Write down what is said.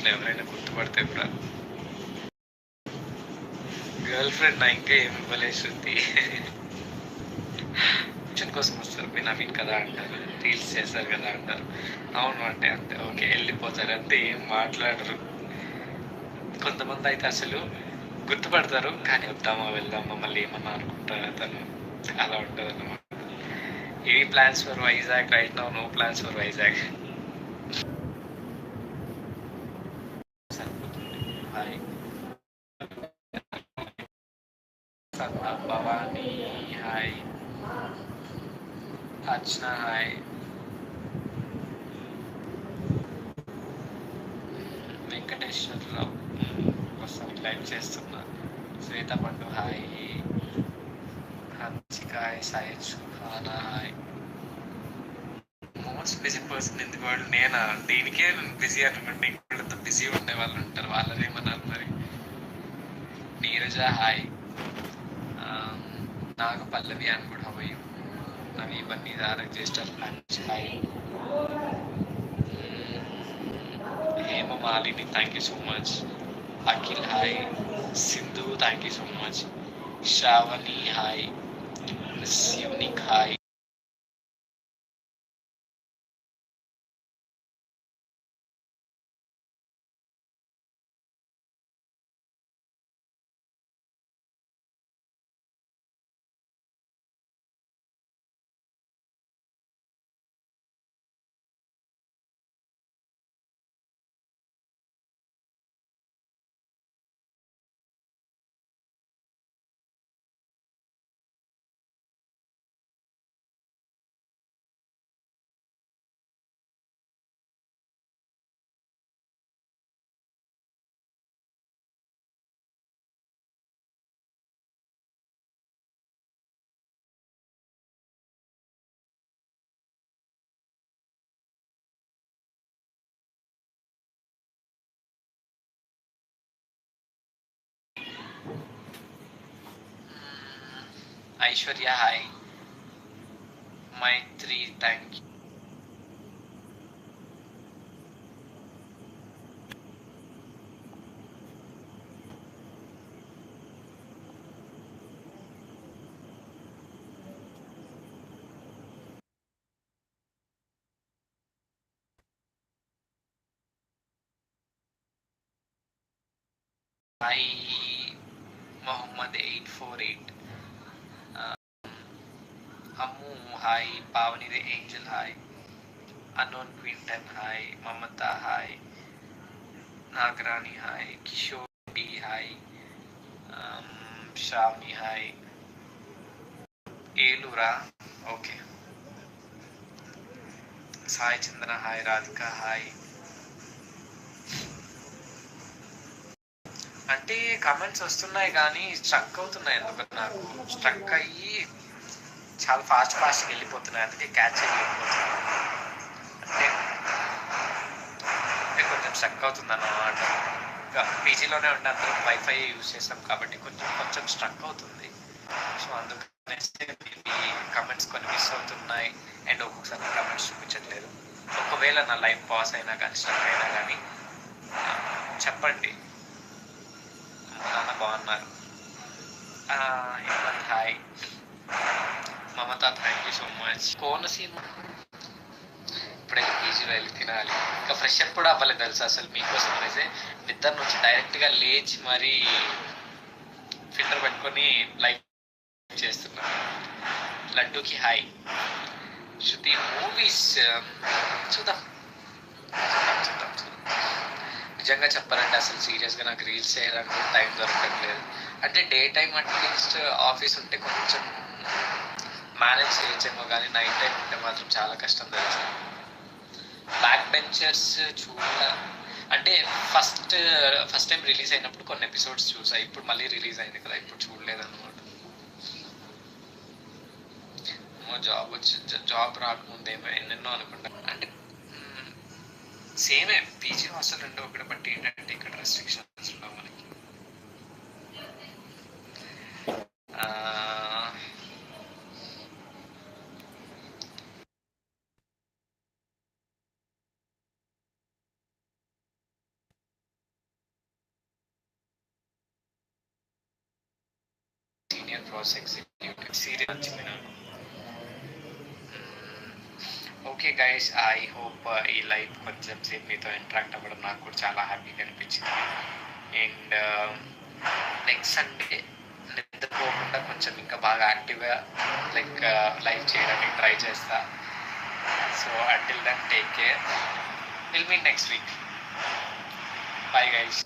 అసలు ఎవరైనా గుర్తుపడితే కూడా. గర్ల్ ఫ్రెండ్ నా ఇంకా ఏమి ఇవ్వలేదు శృతి. కోసం వస్తారు, మీరు నవీన్ కదా అంటారు, రీల్స్ చేస్తారు కదా అంటారు. అవును అంటే అంతే, ఓకే వెళ్ళిపోతారు అంతే, ఏం మాట్లాడరు. కొంతమంది అయితే అసలు గుర్తుపడతారు కానీ వద్దామా వెళ్దామా మళ్ళీ ఏమన్నా అనుకుంటారు అతను, అలా ఉంటుంది అన్నమాట. ఏ plans for Vizag right now? No plans for Vizag. Hi Bhavani, hi Archana, hi Venkateswararao, ప్రస్తుతానికి లైవ్ చేస్తున్నా. Swetha Pandu, hi Hansika, hi Sai Suhana, hi. Most busy person in the world నేనా? దీనికే బిజీ అనుకోండి, ఇంకొకళ్ళతో బిజీ ఉండే వాళ్ళు ఉంటారు, వాళ్ళనేమన్నారు మరి. నీరజ, హాయ్. నాగ పల్లవి అని కూడా how you. Navi Bunny register lunch, hi. Hema Malini, thank you so much. Akhil, hi. Sindhu, thank you so much. Sravani, hi. Miss unique, hi. Aishwarya, hi. Maitri, thank you. Hi Mohammed 848. Ammu, hi. Pavani the angel, hi. Unknown quinton, hi. Mamatha, hi. Nagarani, hi. Kishore D, hi. Sravani, hi. ఏలూరా, okay. Sai Chandra, hi. Radhika, hi. అంటే comments వస్తున్నాయి కానీ struck అవుతున్నాయి, ఎందుకు నాకు struck అయ్యి చాలా ఫాస్ట్గా వెళ్ళిపోతున్నాయి, అందుకే క్యాచ్ చేయలేకపోతున్నాను. అంటే కొంచెం స్ట్రక్ అవుతుంది అన్నమాట. పీజీలోనే ఉంటే అందరం వైఫై యూజ్ చేస్తాం కాబట్టి కొంచెం స్ట్రక్ అవుతుంది. సో అందుకనేసి కమెంట్స్ కొన్ని మిస్ అవుతున్నాయి అండ్ ఒక్కొక్కసారి కమెంట్స్ చూపించట్లేదు. ఒకవేళ నా లైఫ్ పాస్ అయినా కానీ స్ట్రక్ అయినా కానీ చెప్పండి. నాన్న బాగున్నారు. Hemanth, hi. Mamata, thank you so much. Konaseema ఇప్పుడైతే పీజీలో వెళ్ళి తినాలి. ఇంకా ఫ్రెష్ అప్ కూడా అవ్వలేదు తెలుసు అసలు. మీకోసం అనేసి నిద్ర నుంచి డైరెక్ట్గా లేచి మరీ ఫిల్టర్ పెట్టుకొని లైవ్ చేస్తున్నాను. లడ్డూకి, హాయ్. శృతి, మూవీస్ చూద్దాం. నిజంగా చెప్పాలంటే అసలు సీరియస్గా నాకు రీల్స్ చేయడానికి టైం దొరకట్లేదు. అంటే డే టైం అట్లీస్ట్ ఆఫీస్ ఉంటే కొంచెం మేనేజ్ చేయొచ్చేమో కానీ నైట్ టైం ఉంటే మాత్రం చాలా కష్టం తెలుసు. బ్యాక్ బెంచర్స్ అంటే ఫస్ట్ టైం రిలీజ్ అయినప్పుడు కొన్ని ఎపిసోడ్స్ చూసా. ఇప్పుడు మళ్ళీ రిలీజ్ అయింది కదా, ఇప్పుడు చూడలేదు అనమాట. జాబ్ రాకముందేమో ఎన్నెన్నో అనుకుంటా. అంటే సేమే పీజీ హాస్టల్ రెండు ఒకటి, బట్ ఏంటంటే ఇక్కడ రెస్ట్రిక్షన్స్ మనకి. Senior process executive. సీరియస్ నచ్చింది నాకు. ఓకే గైస్, ఐ హోప్ ఈ లైవ్ కొంచెం సేపు మీతో ఇంటరాక్ట్ అవ్వడం నాకు కూడా చాలా హ్యాపీగా అనిపించింది. అండ్ నెక్స్ట్ సండే నిద్రపోకుండా కొంచెం ఇంకా బాగా యాక్టివ్గా లైక్ లైవ్ చేయడానికి ట్రై చేస్తా. So until then take care, will meet next week. Bye guys.